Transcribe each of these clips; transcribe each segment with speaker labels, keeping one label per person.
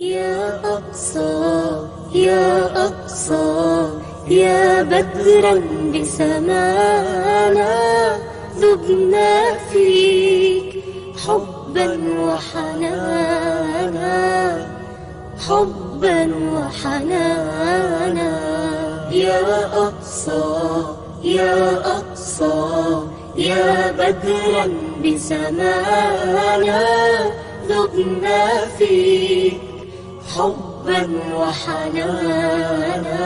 Speaker 1: يا أقصى يا أقصى يا بدرا بسمانا ذبنا فيك حبا وحنانا حبا وحنانا يا أقصى يا أقصى يا بدرا بسمانا ذبنا فيك حبا وحنانا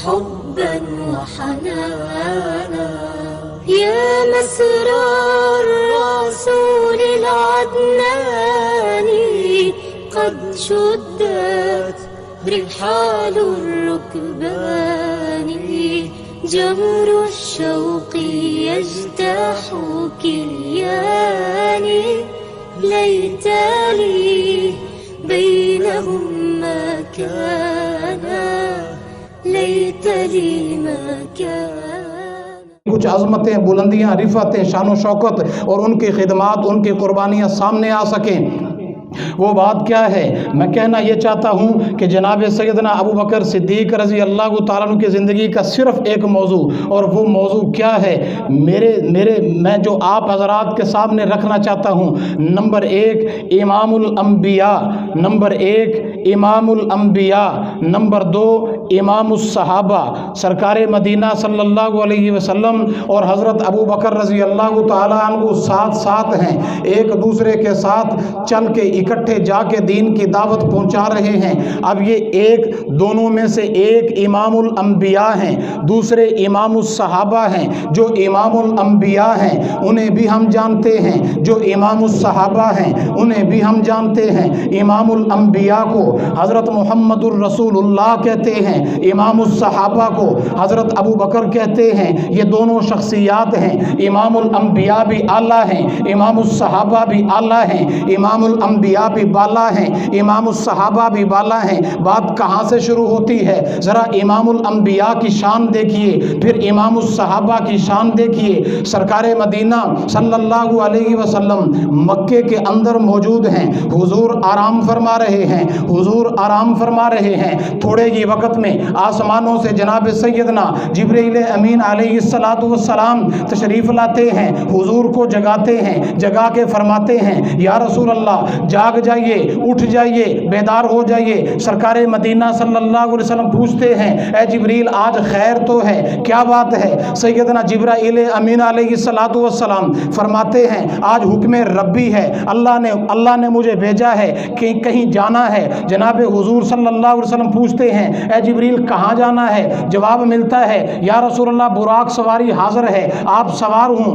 Speaker 1: حبا وحنانا يا مسرى الرسول العدناني قد شدت رحال الركبان جمر الشوق يجتاح كياني ليت لي بينهم ما كان ليت لي ما كان
Speaker 2: کچھ عظمتیں، بلندیاں، رفعتیں، شان و شوکت اور ان کی خدمات، ان کی قربانیاں سامنے آ سکیں۔ وہ بات کیا ہے؟ میں کہنا یہ چاہتا ہوں کہ جناب سیدنا ابو بکر صدیق رضی اللہ تعالیٰ عنہ کی زندگی کا صرف ایک موضوع، اور وہ موضوع کیا ہے میں جو آپ حضرات کے سامنے رکھنا چاہتا ہوں، نمبر ایک امام الانبیاء، نمبر ایک امام الانبیاء، نمبر دو امام الصحابہ، سرکار مدینہ صلی اللہ علیہ وسلم اور حضرت ابو بکر رضی اللہ تعالیٰ عنہ ساتھ ساتھ ہیں، ایک دوسرے کے ساتھ چل کے اکٹھے جا کے دین کی دعوت پہنچا رہے ہیں۔ اب یہ ایک دونوں میں سے ایک امام الانبیاء ہیں، دوسرے امام الصحابہ ہیں۔ جو امام الانبیاء ہیں انہیں بھی ہم جانتے ہیں، جو امام الصحابہ ہیں انہیں بھی ہم جانتے ہیں۔ امام الانبیاء کو حضرت محمد الرسول اللہ کہتے ہیں، امام الصحابہ کو حضرت ابو بکر کہتے ہیں۔ یہ دونوں شخصیات ہیں، امام الانبیاء بھی اعلیٰ ہیں، امام الصحابہ بھی اعلیٰ ہیں، امام الانبیاء بھی بالا ہیں، امام الصحابہ بھی بالا ہیں۔ بات کہاں سے شروع ہوتی ہے؟ ذرا امام الانبیاء کی شان دیکھیے، پھر امام الصحابہ کی شان دیکھیے۔ سرکار مدینہ صلی اللہ علیہ وسلم مکے کے اندر موجود ہیں، حضور آرام فرما رہے ہیں، حضور آرام فرما رہے ہیں۔ تھوڑے ہی وقت میں آسمانوں سے جناب سیدنا جبرائیل امین علیہ السلام تشریف لاتے ہیں، حضور کو جگاتے ہیں، جگا کے فرماتے ہیں یا رسول اللہ جاگ جائیے، اٹھ جائیے، بیدار ہو جائیے۔ سرکار مدینہ صلی اللہ علیہ وسلم پوچھتے ہیں اے جبریل آج خیر تو ہے، کیا بات ہے؟ سیدنا جبرائیل امین علیہ السلام فرماتے ہیں آج حکم ربی ہے، اللہ نے مجھے بھیجا ہے کہ کہیں جانا ہے۔ جناب حضور صلی اللہ علیہ وسلم پوچھتے ہیں اے جبریل کہاں جانا ہے؟ جواب ملتا ہے یا رسول اللہ براق سواری حاضر ہے، آپ سوار ہوں،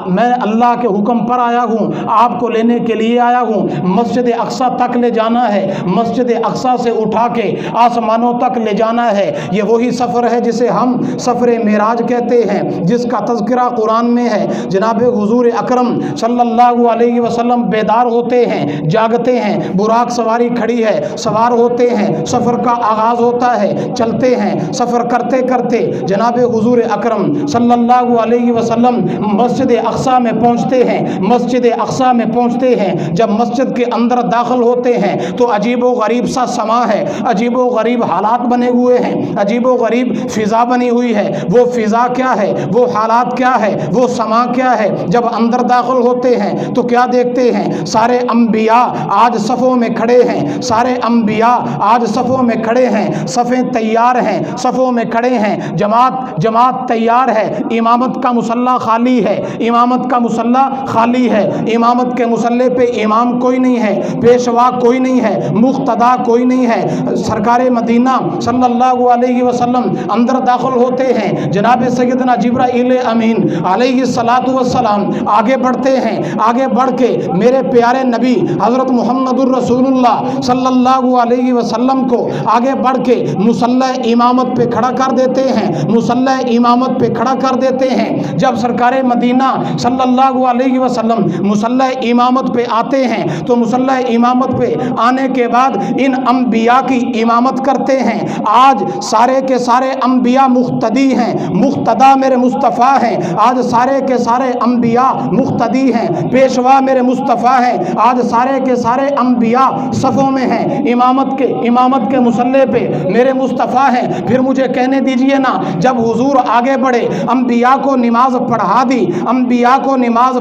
Speaker 2: میں اللہ کے حکم پر آیا ہوں، آپ کو لینے کے لیے آیا ہوں۔ مسجد اقصی تک لے جانا ہے، مسجد اقصی سے اٹھا کے آسمانوں تک لے جانا ہے۔ یہ وہی سفر ہے جسے ہم سفر معراج کہتے ہیں، جس کا تذکرہ قرآن میں ہے۔ جناب حضور اکرم صلی اللہ علیہ وسلم بیدار ہوتے ہیں، جاگتے ہیں، براق سواری کھڑی ہے، سوار ہوتے ہیں، سفر کا آغاز ہوتا ہے، چلتے ہیں، سفر کرتے کرتے جناب حضور اکرم صلی اللہ علیہ وسلم مسجد اقصی میں پہنچتے ہیں۔ مسجد اقصی میں پہنچتے ہیں، جب مسجد کے اندر داخل ہوتے ہیں تو عجیب و غریب سا سما ہے، عجیب و غریب حالات بنے ہوئے ہیں، عجیب و غریب فضا بنی ہوئی ہے۔ وہ فضا کیا ہے؟ وہ حالات کیا ہے؟ وہ سما کیا ہے؟ جب اندر داخل ہوتے ہیں تو کیا دیکھتے ہیں؟ سارے انبیاء آج صفوں میں کھڑے ہیں، سارے انبیاء آج صفوں میں کھڑے ہیں، صفیں تیار ہیں، صفوں میں کھڑے ہیں، جماعت تیار ہے۔ امامت کا مصلی خالی ہے، امامت کا مصلی خالی ہے، امامت کے مصلی پہ امام کوئی نہیں ہے، پیشوا کوئی نہیں ہے، مقتدا کوئی نہیں ہے۔ سرکار مدینہ صلی اللہ علیہ وسلم اندر داخل ہوتے ہیں، جناب سیدنا جبرائیل امین علیہ السلام آگے بڑھتے ہیں، آگے بڑھ کے میرے پیارے نبی حضرت محمد الرسول اللہ صلی اللہ علیہ وسلم کو آگے بڑھ کے مصلی امامت پہ کھڑا کر دیتے ہیں، مصلی امامت پہ کھڑا کر دیتے ہیں۔ جب سرکار مدینہ صلی اللہ علیہ وسلم مصلی امامت پہ آتے آتے ہیں تو مصلی امامت پہ آنے کے بعد ان انبیاء کی امامت کرتے ہیں۔ آج سارے کے سارے انبیاء مقتدی ہیں، مقتدا میرے مصطفیٰ ہیں۔ آج سارے کے سارے انبیاء مقتدی ہیں، پیشوا میرے مصطفیٰ ہیں۔ آج سارے کے سارے انبیاء صفوں میں ہیں، امامت کے مصلی پہ میرے مصطفیٰ ہیں۔ پھر مجھے کہنے دیجئے نا، جب حضور آگے بڑھے، انبیاء کو نماز پڑھا دی، انبیاء کو نماز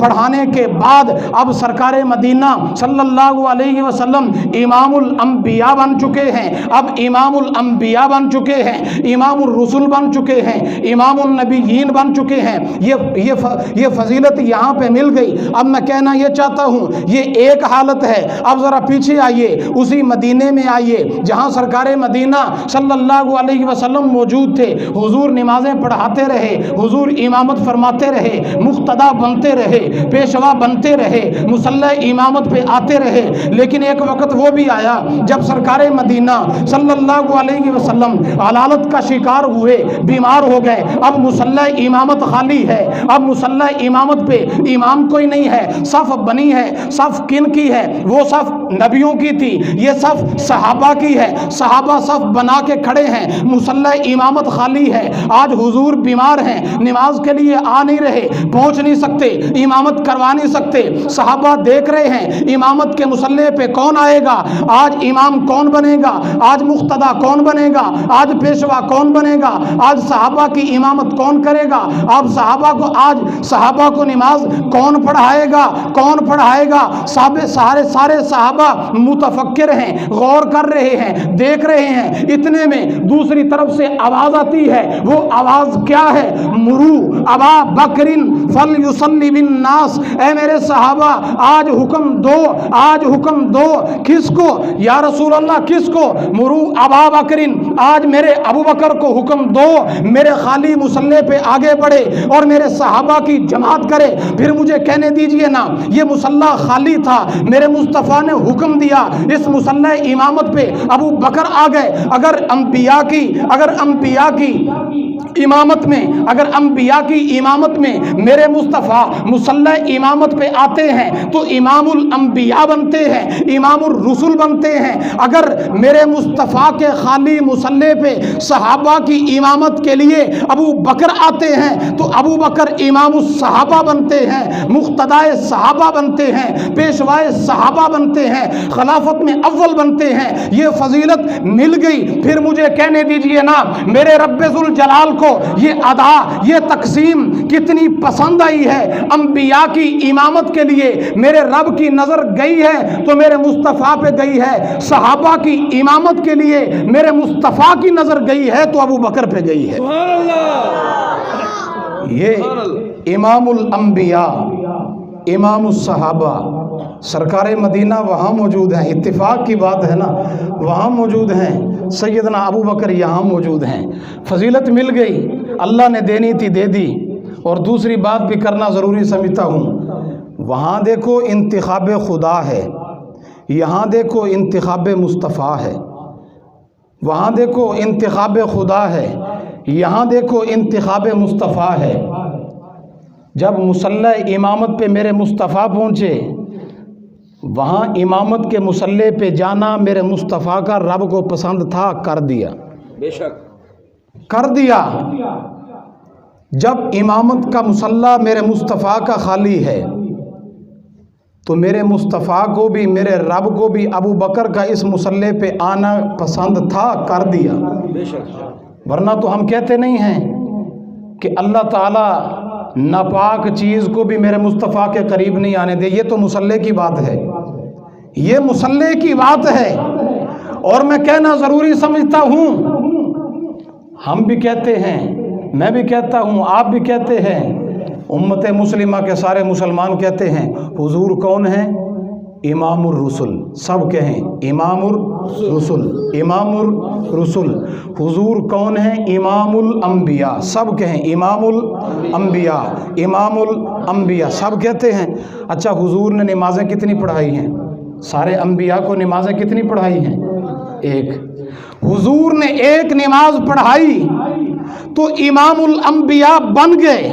Speaker 2: پڑھانے کے بعد اب سرکار مدینہ صلی اللہ علیہ وسلم امام الانبیاء بن چکے ہیں، اب امام الانبیاء بن چکے ہیں، امام الرسل بن چکے ہیں، امام النبیین بن چکے ہیں۔ یہ فضیلت یہاں پہ مل گئی۔ اب میں کہنا یہ چاہتا ہوں، یہ ایک حالت ہے۔ اب ذرا پیچھے آئیے، اسی مدینے میں آئیے جہاں سرکار مدینہ صلی اللہ علیہ وسلم موجود تھے۔ حضور نمازیں پڑھاتے رہے، حضور امامت فرماتے رہے، مقتدا بنتے رہے، پیشوا بنتے رہے، مصلی امامت پہ آتے رہے۔ لیکن ایک وقت وہ بھی آیا جب سرکار مدینہ صلی اللہ علیہ وسلم علالت کا شکار ہوئے، بیمار ہو گئے۔ اب مصلی امامت خالی ہے، اب مصلی امامت پہ امام کوئی نہیں ہے۔ صف بنی ہے، صف کن کی ہے؟ وہ صف نبیوں کی تھی، یہ صف صحابہ کی ہے۔ صحابہ صف بنا کے کھڑے ہیں، مصلی امامت خالی ہے۔ آج حضور بیمار ہیں، نماز کے لیے آ نہیں رہے، پہنچ نہیں سکتے، امامت کروا نہیں سکتے۔ صحابہ دیکھ رہے ہیں امامت کے مصلی پہ کون آئے گا، آج امام کون بنے گا، آج مقتدا کون بنے گا، آج پیشوا کون بنے گا، آج صحابہ کی امامت کون کرے گا، آج صحابہ کو نماز کون پڑھائے گا، کون پڑھائے گا؟ سارے صحابہ متفکر ہیں، غور کر رہے ہیں، دیکھ رہے ہیں۔ اتنے میں دوسری طرف سے آواز آتی ہے، وہ آواز کیا ہے؟ مرو ابا بکر فلیصلی بالناس۔ اے میرے صحابہ، آج حکم دو، آج حکم دو۔ کس کو یا رسول اللہ، کس کو؟ مرو ابا بکر، آج میرے ابو بکر کو حکم دو، میرے خالی مصلی پہ آگے بڑھے اور میرے صحابہ کی جماعت کرے۔ پھر مجھے کہنے دیجئے نا، یہ مصلی خالی تھا، میرے مصطفیٰ نے حکم دیا اس مصلی امامت پہ ابو بکر آ گئے۔ اگر انبیاء کی امامت میں میرے مصطفیٰ مصلی امامت پہ آتے ہیں تو امام الانبیاء بنتے ہیں، امام الرسل بنتے ہیں۔ اگر میرے مصطفیٰ کے خالی مصلی پہ صحابہ کی امامت کے لیے ابو بکر آتے ہیں تو ابو بکر امام الصحابہ بنتے ہیں، مقتدائے صحابہ بنتے ہیں، پیشوائے صحابہ بنتے ہیں، خلافت میں اول بنتے ہیں۔ یہ فضیلت مل گئی۔ پھر مجھے کہنے دیجئے نا، میرے رب ذوالجلال کو یہ ادا، یہ تقسیم کتنی پسند آئی ہے۔ انبیاء کی امامت کے لیے میرے رب کی نظر گئی ہے تو میرے مصطفیٰ پہ گئی ہے، صحابہ کی امامت کے لیے میرے مصطفیٰ کی نظر گئی ہے تو ابو بکر پہ گئی ہے۔
Speaker 3: سبحان اللہ،
Speaker 2: یہ امام الانبیاء، امام الصحابہ، سرکار مدینہ وہاں موجود ہیں، اتفاق کی بات ہے نا، وہاں موجود ہیں، سیدنا ابو بکر یہاں موجود ہیں۔ فضیلت مل گئی، اللہ نے دینی تھی دے دی۔ اور دوسری بات بھی کرنا ضروری سمجھتا ہوں، وہاں دیکھو انتخاب خدا ہے، یہاں دیکھو انتخاب مصطفیٰ ہے۔ وہاں دیکھو انتخاب خدا ہے، یہاں دیکھو انتخاب مصطفیٰ ہے۔ جب مصلی امامت پہ میرے مصطفیٰ پہنچے، وہاں امامت کے مصلی پہ جانا میرے مصطفیٰ کا رب کو پسند تھا، کر دیا،
Speaker 3: بے شک
Speaker 2: کر دیا۔ جب امامت کا مصلی میرے مصطفیٰ کا خالی ہے تو میرے مصطفیٰ کو بھی، میرے رب کو بھی ابو بکر کا اس مصلی پہ آنا پسند تھا، کر دیا۔
Speaker 3: بے شک،
Speaker 2: ورنہ تو ہم کہتے نہیں ہیں کہ اللہ تعالیٰ ناپاک چیز کو بھی میرے مصطفیٰ کے قریب نہیں آنے دے۔ یہ تو مصلی کی بات ہے، یہ مصلی کی بات ہے۔ اور میں کہنا ضروری سمجھتا ہوں، ہم بھی کہتے ہیں، میں بھی کہتا ہوں، آپ بھی کہتے ہیں، امت مسلمہ کے سارے مسلمان کہتے ہیں، حضور کون ہیں؟ امام الرسل۔ سب کہیں امام الرسل، امام الرسل۔ حضور کون ہیں؟ امام الانبیاء۔ سب کہیں امام الانبیاء، امام الانبیاء، سب کہتے ہیں۔ اچھا، حضور نے نمازیں کتنی پڑھائی ہیں؟ سارے انبیاء کو نمازیں کتنی پڑھائی ہیں؟ ایک۔ حضور نے ایک نماز پڑھائی تو امام الانبیاء بن گئے۔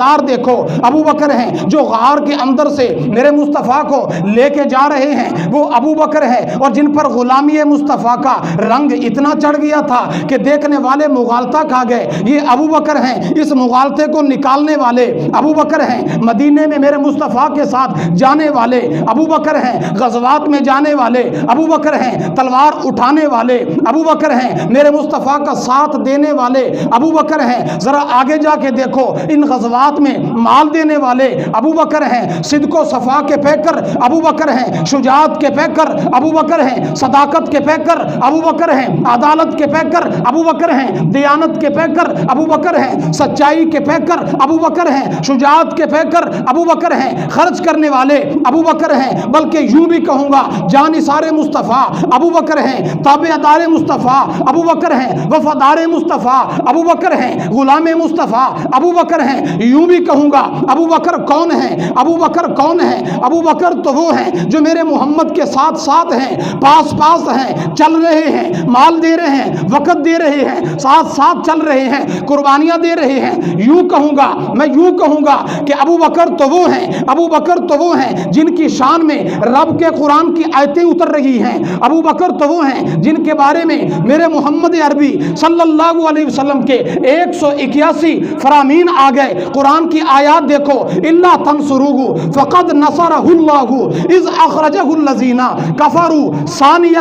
Speaker 2: دار دیکھو ابو بکر ہیں، جو غار کے اندر سے میرے مصطفیٰ کو لے کے جا رہے ہیں وہ ابو بکر ہے، اور جن پر غلامی مصطفیٰ کا رنگ اتنا چڑھ گیا تھا کہ دیکھنے والے مغالطہ کھا گئے، یہ ابو بکر ہیں، اس مغالطے کو نکالنے والے ابو بکر ہیں، مدینے میں میرے مصطفیٰ کے ساتھ جانے والے ابو بکر ہیں، غزوات میں جانے والے ابو بکر ہیں، تلوار اٹھانے والے ابو بکر ہیں، میرے مصطفیٰ کا ساتھ دینے والے ابو بکر ہیں۔ ذرا آگے جا کے دیکھو ان غزوات میں مال دینے والے ابو بکر ہیں، صدق و صفا کے پیکر ابو بکر ہیں، شجاعت کے پیکر ابو بکر ہیں، صداقت کے پیکر ابو بکر ہیں، عدالت کے پیکر ابو بکر ہیں، دیانت کے پیکر ابو بکر ہیں، سچائی کے پیکر ابو بکر ہیں، شجاعت کے پیکر ابو بکر ہیں، خرچ کرنے والے ابو بکر ہیں، بلکہ یوں بھی کہوں گا جانثار مصطفیٰ ابو بکر ہیں، تابعدار مصطفیٰ ابو بکر ہیں، وفادار مصطفیٰ ابو بکر ہیں، غلام مصطفیٰ ابو بکر ہیں۔ یوں بھی کہوں گا ابو بکر کون ہیں؟ ابو بکر کون ہیں؟ ابو بکر تو وہ ہیں جو میرے محمد کے ساتھ ساتھ ہیں، پاس پاس ہیں، چل رہے ہیں، مال دے رہے ہیں، وقت دے رہے ہیں، ساتھ ساتھ چل رہے ہیں، قربانیاں دے رہے ہیں۔ یوں کہوں گا، میں یوں کہوں گا کہ ابو بکر تو وہ ہیں، ابو بکر تو وہ ہیں جن کی شان میں رب کے قرآن کی آیتیں اتر رہی ہیں، ابو بکر تو وہ ہیں جن کے بارے میں میرے محمد عربی صلی اللہ علیہ وسلم کے 181 فرامین آ گئے۔ قرآن کی آیات دیکھو، الا تنصروہ فقد نصرہ اللہ اذ اخرجہ الذین کفروا ثانی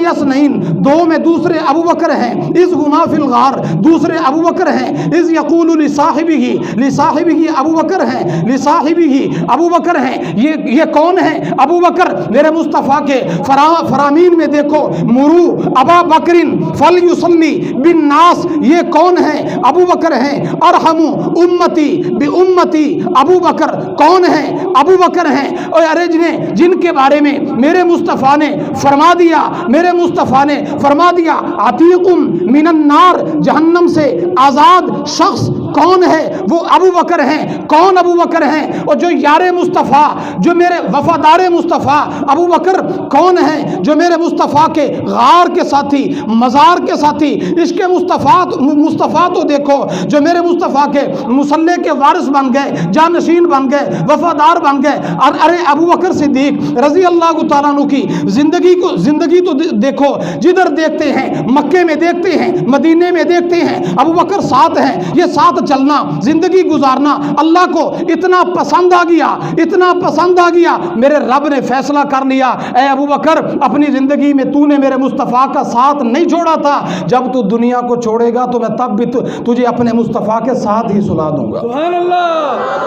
Speaker 2: اثنین، دو میں دوسرے ابو بکر ہیں، اذ ہما فی الغار دوسرے ابو بکر ہیں، اذ یقول لصاحبہ ابو بکر ہیں، لصاحبہ ابو بکر ہیں۔ یہ کون ہیں؟ ابو بکر میرے مصطفیٰ کے فرامین میں دیکھو، مرو ابا بکر فلیصلی بالناس، یہ کون ہیں؟ ابو بکر ہیں۔ ارحم امتی بامتی، ابو بکر کون ہیں؟ ابو بکر ہیں۔ اور ارے جن کے بارے میں میرے مصطفیٰ نے فرما دیا عتیق من النار، جہنم سے آزاد شخص کون ہے؟ وہ ابو بکر ہیں۔ کون ابو بکر ہیں؟ اور جو یار مصطفیٰ، جو میرے وفادار مصطفیٰ ابو بکر کون ہیں؟ جو میرے مصطفیٰ کے غار کے ساتھی، مزار کے ساتھی، عشق مصطفیٰ تو دیکھو، جو میرے مصطفیٰ کے مصلی کے وارث بن گئے، جانشین بن گئے، وفادار بن گئے۔ اور ارے ابو بکر صدیق رضی اللہ تعالیٰ عنہ کی زندگی تو دیکھو، جدھر دیکھتے ہیں، مکے میں دیکھتے ہیں، مدینے میں دیکھتے ہیں، ابو بکر ساتھ ہیں۔ یہ ساتھ چلنا، زندگی گزارنا اللہ کو اتنا پسند آ گیا، میرے رب نے فیصلہ کر لیا، اے ابو بکر اپنی زندگی میں تو نے میرے مصطفیٰ کا ساتھ نہیں چھوڑا تھا، جب تو دنیا کو چھوڑے گا تو میں تب بھی تجھے اپنے مصطفیٰ کے ساتھ ہی سلا دوں گا۔
Speaker 3: سبحان اللہ۔